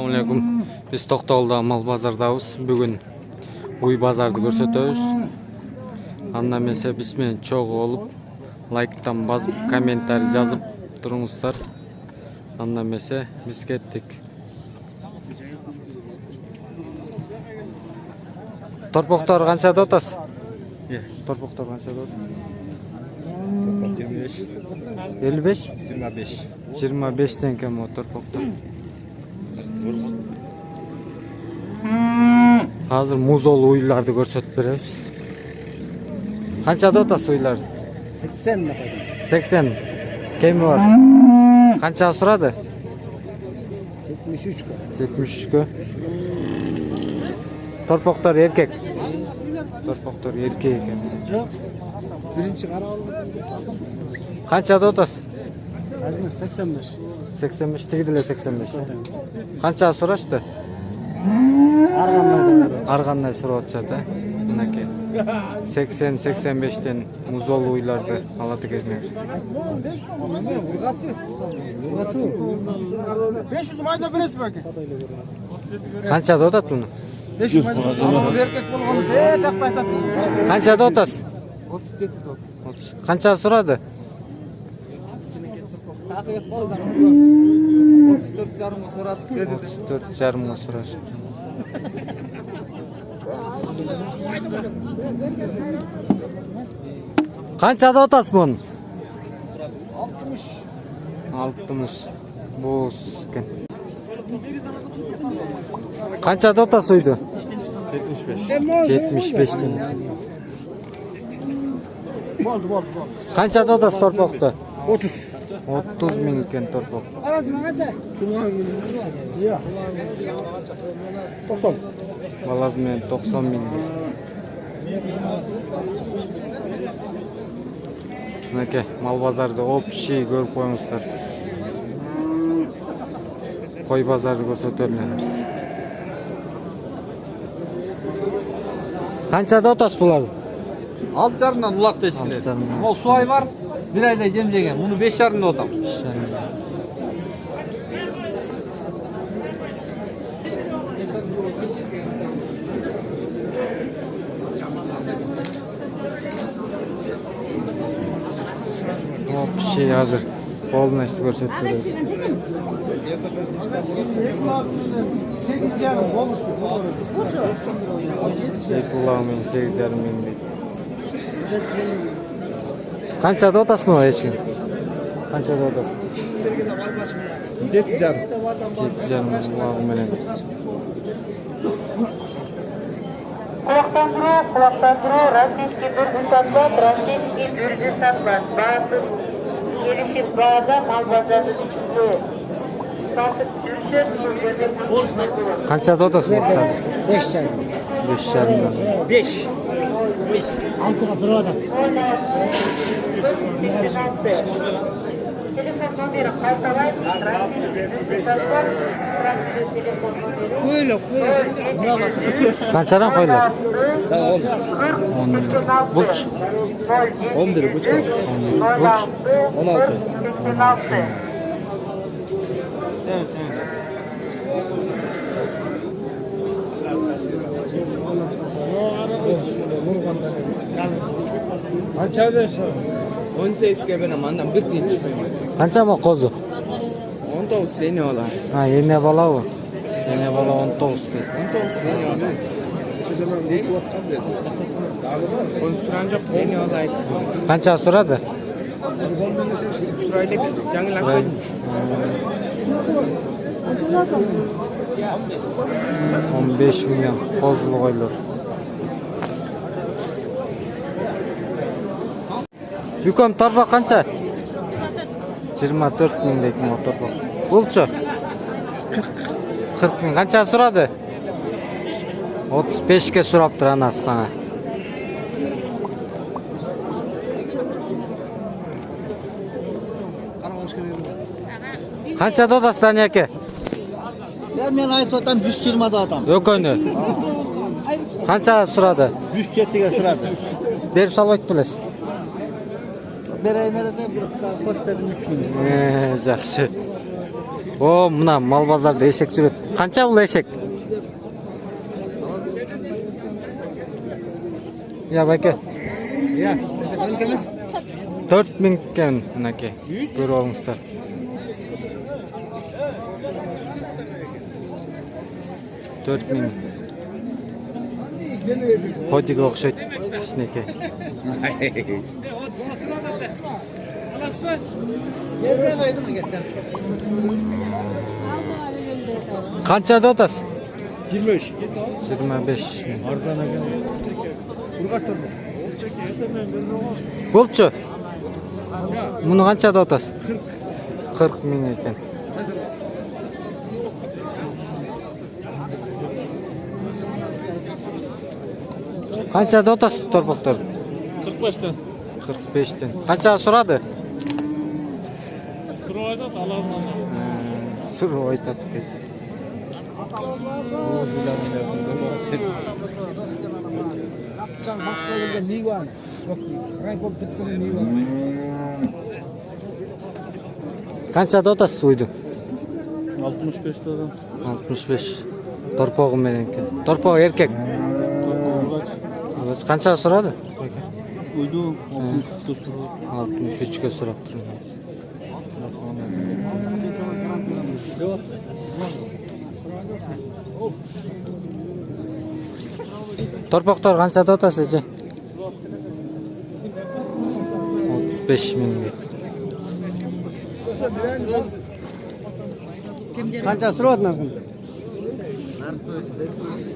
Assalamu alaikum. Biz Toktolda mal bazardabız. Bugün uy bazardı görsetөбүз. Andan mесе биз менен чогуу болуп, лайктан басып, комментарий жазып туруңуздар. Andan mесе биз кеттик. Торпоктор канчада атасыз? Торпоктор канчада атасыз? 25. 55? 25. 25 теңге мо торпоктор. Hazır muzol uylарды көрсөтүп беребиз. Канчада атасыз уйларды? 80 да койдум. 80. Кеми бар? Канча сурады? 73 ка. 73 кө. Торпоктор эркек. Торпоктор эркек экен. Жок. Биринчи карап алып. Канчада атасыз? 85. 85 тигиделе 85. Канча сурашты? Аргандай сурап атышат, мынакей. 80-85тен музол уйларды алат экенсиңер. 500 майда бересиз беки? Канчада атат муну? 500 майда. Эркек болгону жакты айтат. Канчада атасыз? 37 да. 30. Канча сурады? 34 жарымга сурат деди. 34 жарымга сурашты. Канчада атасыз муну? 60. Боз экен. Канчада атасыз уйду? 75 теңге. Болду. Канчада атасыз торпокту? 30. 30 миң экен торпок. Арасына канча? Iya. 90. Баласы менен 90 миң. Мынакей мал базарды общий көрүп коюңуздар. Кой базарды көрсөтө элебиз. Канчада атасыз буларды? 6,5-дан улак тешкилет. Ол суай бар. Bir ayda yem jegen. Bunu 5,5'da otamiz. Hop şey hazır. Polna işte görsetip beredi. 8 jarım bolmuş. Kulağımın 8,5 ming. Kançada otasız mı eşkin? Kançada otasız? 7 jarım. 7,5 kulağım menen. Kulaklandırı, Rossiyski dürbün satmak, Rossiyski dürbün satmak. Bağımsız gelişip bağda mal bazarı içinde. Satıp düşüp sözleri Kançada otasız muhtar? 5 jarım. 5,5. 5. 6 sıra adam. Telefon numara kaltalayıp, Rossiyski dürbün satmak, Rossiyski telefon numara. Kançadan koydular? 10. Bulç? 11 buçuk. Bulç? 16. 86. Kaça versin? 18 ke benim annem bir din düşmeyeyim. Kança mı kozu? 19 seni ola. Ha yine bala bu. Yine bala 19 değil. 19 seni ola. On sürancak seni ola. Kança suradı? Sırayla canlı lakay. 15 milyon kozulu koyulur. Yukom torba kança? 24 mingdek torba. Bulçu? 40 ming. Kança suradı? 35 ke suraptır anası sana. Kança dodasından yake? Ben ayet otam 120 da adam. Yok önü. Kança suradı? 107 ke sıradı. Bir salvat biles. Берейнерде bir koştadın üçün. Жақсы. О, мына мал базарда эшек жүрөт. Канча бул эшек? Я байке. Ya, önkemiz 4000 кен, мынакей. Көрүп алыңыздар. Төрт миң. Ходиге окшойт кичинекей. yerine koydum mu getir? Канчада атасыз? 23. 25. Arzdan ekan. Kurgat turdu. Болчу. Муну канчада атасыз? 40 миң экен. Канчада атасыз торпоктор? 45'ten. 45'ten. Канчага сурады? Surayda alamam. Суроо айтат дейт. Can başlarında nivan. Yok, raykop tıkkını nivan. Канчада атасыз уйду? 65 'ten. 65. Торпогу менен экен. Торпогу эркек. Канчага сурады? Uydu 63'te suru. 63'ке сурап турмун. Торпоктор канчада атасыз эже? 35 миң. Kanca surat nakın.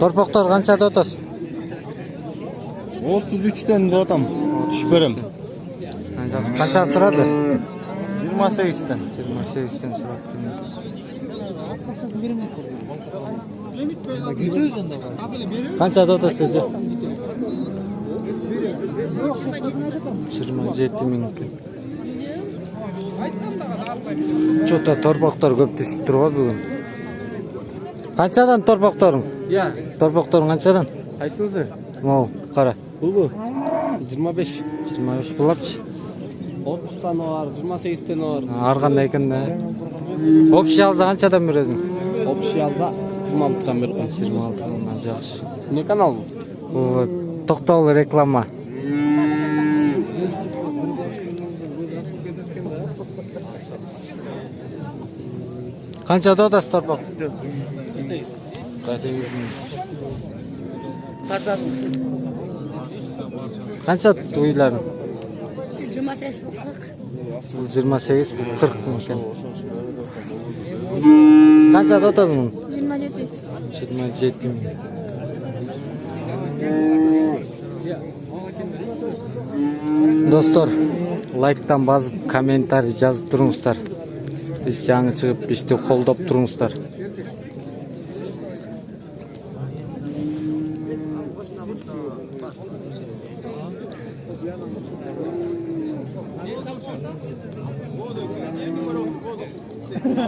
Торпоктор канчада атасыз? 33'ten de adam. Düşberim. Канчага сурады? 28'ten. 28'ten сурап турмун. Канчада атасыз эже? 27 миң. Чота торпоктор көп түшүп турго бүгүн. Канчадан торпокторуң? Ya, Торпокторуң канчадан? kaysınızı? Мол, кара. Bu. 25. 25 буларчы. 30'tan var, 28'ten var. Ар кандай экен да. Общий алса канчадан бересиң? Общий yazda 26'dan bir. 26 мыңдан жакшы. Ne kanal bu? Бул токтогул реклама. Канчада атасыз торпок? 8 миң. Канча уйларың? 28 40. Бул 28, бул 40 миң экен. Канчада атасың муну? 27. 27 миң. Достор, лайктан басып, комментарий жазып туруңуздар. Биз жаңы чыгып, бизди колдоп туруңуздар.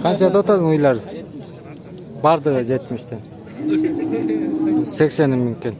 Канчада атасың уйлар? Бардыгы 70'ten. 80 миң экен.